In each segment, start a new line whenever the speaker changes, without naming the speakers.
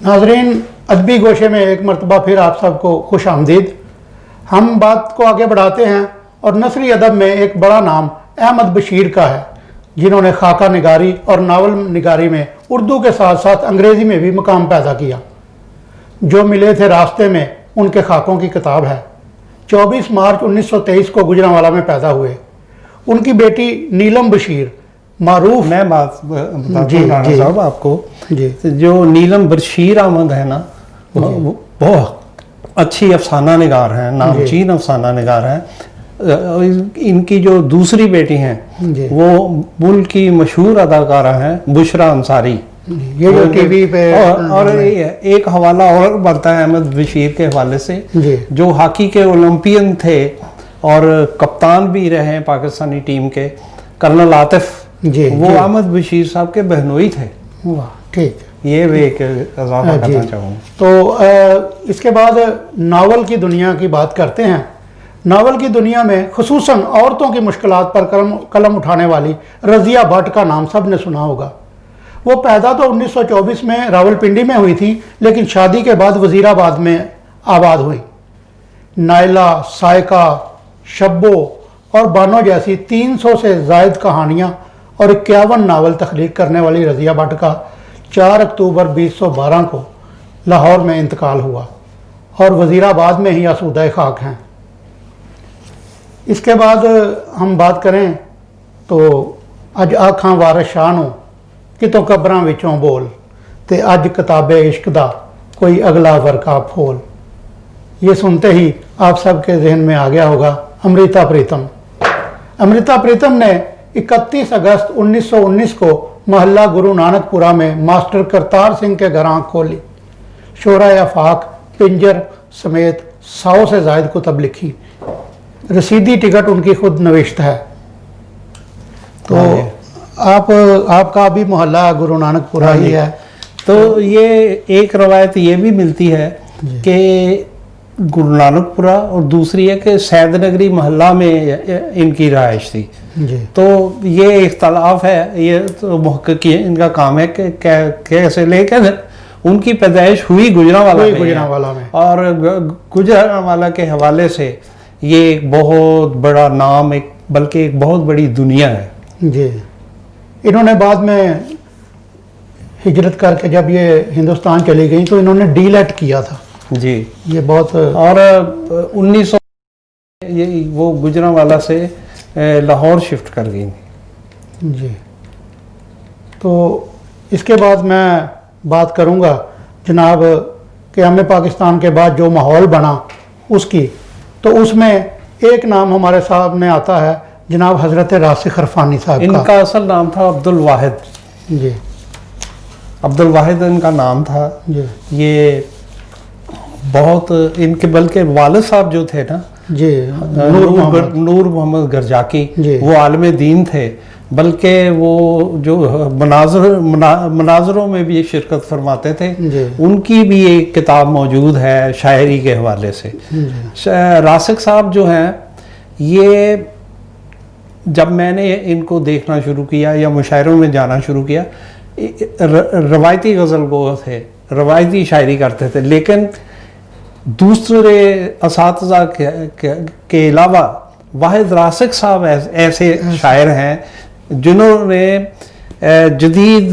नाजरीन, अदबी गोशे में एक मरतबा फिर आप सबको खुश आमदीद। हम बात को आगे बढ़ाते हैं और नसरी अदब में एक बड़ा नाम अहमद बशीर का है, जिन्होंने खाका निगारी और नावल निगारी में उर्दू के साथ साथ अंग्रेज़ी में भी मकाम पैदा किया। जो मिले थे रास्ते में उनके खाकों की किताब है। 24 मार्च 1923 को गुजरांवाला में पैदा हुए। उनकी बेटी नीलम बशीर मारूफ।
मैं बात बताता हूँ राणा साहब आपको
जी।
जो नीलम बशीर अहमद है ना, वो बहुत अच्छी अफसाना निगार हैं, नामचीन अफसाना निगार हैं। इनकी जो दूसरी बेटी हैं वो मुल्क की मशहूर अदाकारा हैं बुशरा अंसारी।
ये जो टीवी पे
और एक हवाला और बनता है अहमद बशीर के हवाले से, जो हॉकी के ओलंपियन थे और कप्तान भी रहे हैं पाकिस्तानी टीम के, कर्नल आतिफ। वो अहमद बशीर साहब के बहनोई थे।
वाह, ठीक।
ये भी एक इजाफा करना चाहूँगा।
तो इसके बाद नावल की दुनिया की बात करते हैं। नावल की दुनिया में खुसूसन औरतों की मुश्किलात पर कलम उठाने वाली रज़िया भट्ट का नाम सब ने सुना होगा। वो पैदा तो 1924 में रावलपिंडी में हुई थी, लेकिन शादी के बाद वज़ीराबाद में आबाद हुई। नायला, सायका, शब्बो और बानो जैसी 300 से ज़ायद कहानियाँ और 51 नावल तख्लीक करने वाली रज़िया भट्ट का 4 अक्टूबर 2012 को लाहौर में इंतकाल हुआ और वज़ीराबाद में ही आसूदा खाक हैं। इसके बाद हम बात करें तो अज आखां वारिस शाह नूं कितों कबरां विचों बोल ते अज किताबे इश्क दा कोई अगला वर्का फोल। ये सुनते ही आप सबके जहन में आ गया होगा अमृता प्रीतम। अमृता प्रीतम ने 31 अगस्त 1919 को मोहल्ला गुरु नानकपुरा में मास्टर करतार सिंह के घर आँख खोली। शोरा आफाक, पिंजर समेत 100 से ज़ायद कुतब लिखी। रसीदी टिकट उनकी खुद नविश्त है। तो आपका भी मोहल्ला गुरु नानकपुरा ही है।
तो ये एक रवायत ये भी मिलती है कि गुरु नानकपुरा, और दूसरी है कि सैद नगरी मोहल्ला में इनकी रहाइश थी
जी।
तो ये इख्तलाफ है, ये तो मुहक्किक इनका काम है कि कैसे, लेकिन उनकी पैदाइश हुई गुजरांवाला में और गुजरांवाला के हवाले से ये एक बहुत बड़ा नाम, एक बल्कि एक बहुत बड़ी दुनिया है
जी। इन्होंने बाद में हिजरत करके जब ये हिंदुस्तान चली गई तो इन्होंने डीलेट किया था
जी।
ये बहुत, और
1900 ये वो गुजरांवाला से लाहौर शिफ्ट कर गई
जी। तो इसके बाद मैं बात करूंगा जनाब क़याम पाकिस्तान के बाद जो माहौल बना उसकी। तो उसमें एक नाम हमारे सामने आता है जनाब हज़रत रासिख अरफानी साहब का।
इनका असल नाम था अब्दुल वाहिद
जी।
अब्दुल वाहिद इनका नाम था
जी।
ये बहुत इनके बल्कि वालिद साहब जो थे ना
जी,
नूर मोहम्मद गरजाकी, वो आलम दीन थे, बल्कि वो जो मनाजरों में भी शिरकत फरमाते थे। उनकी भी एक किताब मौजूद है शायरी के हवाले से। रासिक साहब जो हैं, ये जब मैंने इनको देखना शुरू किया या मुशायरों में जाना शुरू किया, रवायती गज़ल गो थे, रवायती शायरी करते थे, लेकिन दूसरे असातिज़ा के अलावा वाहिद रासिक साहब ऐसे शायर हैं जिन्होंने जदीद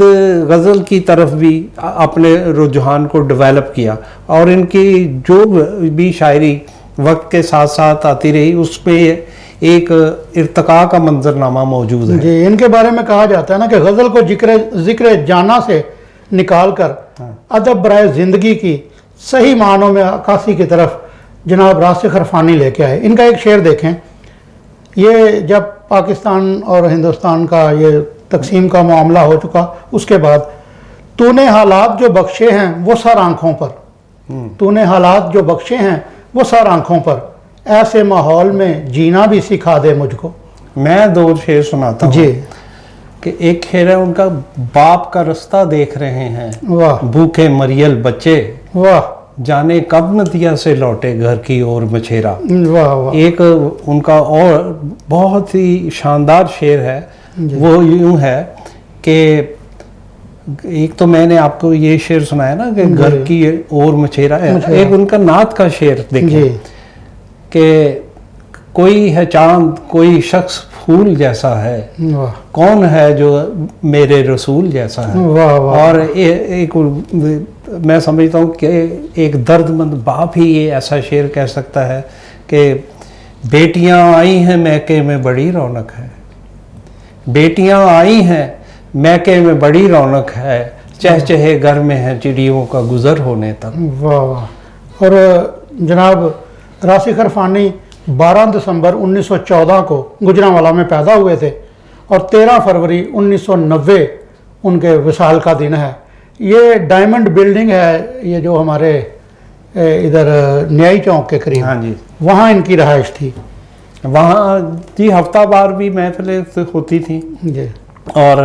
गज़ल की तरफ भी अपने रुझान को डेवलप किया, और इनकी जो भी शायरी वक्त के साथ साथ आती रही उसमें एक इर्तिका का मंजरनामा मौजूद है
जी। इनके बारे में कहा जाता है ना कि गज़ल को जिक्र जाना से निकाल कर अदब बराए ज़िंदगी की सही मानों में अक्कासी की तरफ जनाब रासिख अरफानी लेके आए। इनका एक शेर देखें। ये जब पाकिस्तान और हिंदुस्तान का ये तकसीम का मामला हो चुका, उसके बाद तूने हालात जो बख्शे हैं वो सर आँखों पर, तूने हालात जो बख्शे हैं वो सर आँखों पर, ऐसे माहौल में जीना भी सिखा दे मुझको।
मैं दो शेर सुनाता हूँ
जी।
कि एक शेर है उनका, बाप का रास्ता देख रहे हैं,
वाह,
भूखे मरियल बच्चे,
वाह,
जाने कब नदिया से लौटे घर की ओर मछेरा।
वाह वाह।
एक उनका और बहुत ही शानदार शेर है, वो यूं है कि एक तो मैंने आपको ये शेर सुनाया ना कि घर की ओर मछेरा है, एक उनका नात का शेर देखिए कि कोई है चांद कोई शख्स फूल जैसा है, कौन है जो मेरे रसूल जैसा है। और एक मैं समझता हूँ कि एक दर्दमंद बाप ही ये ऐसा शेर कह सकता है कि बेटियां आई हैं मैके में बड़ी रौनक है, बेटियां आई हैं मैके में बड़ी रौनक है, चहचहे घर में है चिड़ियों का गुजर होने तक।
वाह वाह। और जनाब राशिक अरफानी 12 दिसंबर 1914 को गुजरांवाला में पैदा हुए थे और 13 फरवरी 1990 उनके विसाल का दिन है। ये डायमंड बिल्डिंग है, ये जो हमारे इधर न्यायी चौक के करीब,
हाँ जी,
वहाँ इनकी रहाइश थी।
वहाँ जी हफ्तावार भी महफिलें होती थी
जी।
और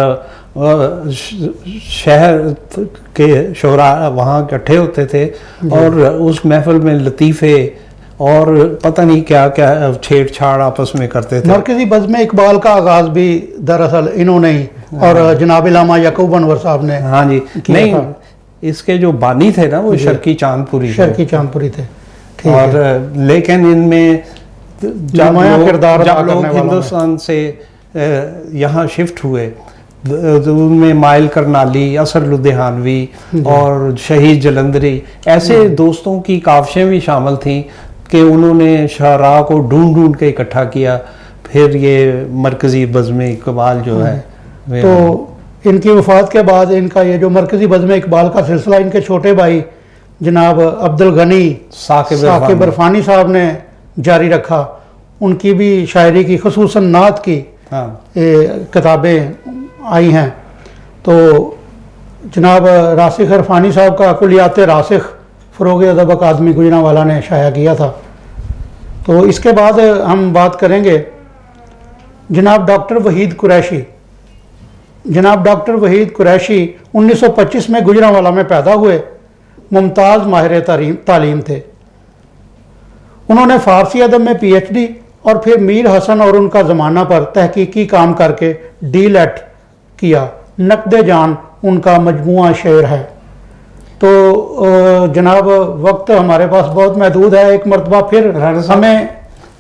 शहर के शोरा वहाँ इकट्ठे होते थे और उस महफिल में लतीफ़े और पता नहीं क्या क्या छेड़छाड़ आपस में करते थे।
मरकजी बज़्म इकबाल का आगाज भी दरअसल इन्होंने ही और जनाब इलामा याकूब अनवर साहब ने,
हाँ जी, नहीं इसके जो बानी थे ना वो शर्की चांदपुरी थे। और लेकिन इनमें जब लोग हिंदुस्तान से यहाँ शिफ्ट हुए तो उनमें माइल करनाली, असर लुधियानवी और शहीद जलंधरी ऐसे दोस्तों की काविशें भी शामिल थीं कि उन्होंने शाहरा को ढूंढ ढूंढ के इकट्ठा किया। फिर ये मरकज़ी बज़्म इकबाल जो है,
तो इनकी वफ़ात के बाद इनका ये जो मरकज़ी बज़्म इकबाल का सिलसिला इनके छोटे भाई जनाब अब्दुल गनी साकिब इरफानी साहब ने जारी रखा। उनकी भी शायरी की खुसूसन नात की किताबें आई हैं। तो जनाब राशिक इरफानी साहब का कुलियात रासिख फ़रोग़ अदब अकादमी गुजरांवाला ने शाया किया था। तो इसके बाद हम बात करेंगे जनाब डॉक्टर वहीद कुरैशी। जनाब डॉक्टर वहीद कुरैशी 1925 में गुजरांवाला में पैदा हुए, मुमताज़ माहिर तालीम थे। उन्होंने फ़ारसी अदब में PhD और फिर मीर हसन और उनका ज़माना पर तहकीकी काम करके D.Litt किया। नक़्द जान उनका मजमूआ शेर है। तो जनाब वक्त हमारे पास बहुत महदूद है, एक मरतबा फिर हमें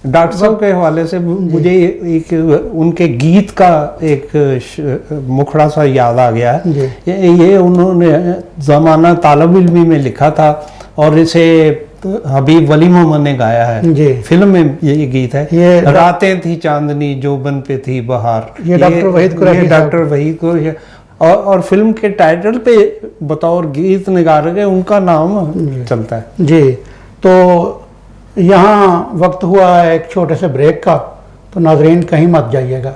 डॉक्टर साहब के हवाले से मुझे एक उनके गीत का एक मुखड़ा सा याद आ गया है। ये उन्होंने ज़माना तालब इल्मी में लिखा था और इसे हबीब वली मोहम्मद ने गाया है। फिल्म में ये गीत है, ये रातें थी चांदनी जोबन पे थी बहार।
ये डॉक्टर वहीद कुरैशी,
डॉक्टर वहीद कुरैशी और फिल्म के टाइटल पे बतौर गीत निगार के उनका नाम चलता है
जी। तो यहाँ वक्त हुआ है एक छोटे से ब्रेक का, तो नाजरीन कहीं मत जाइएगा।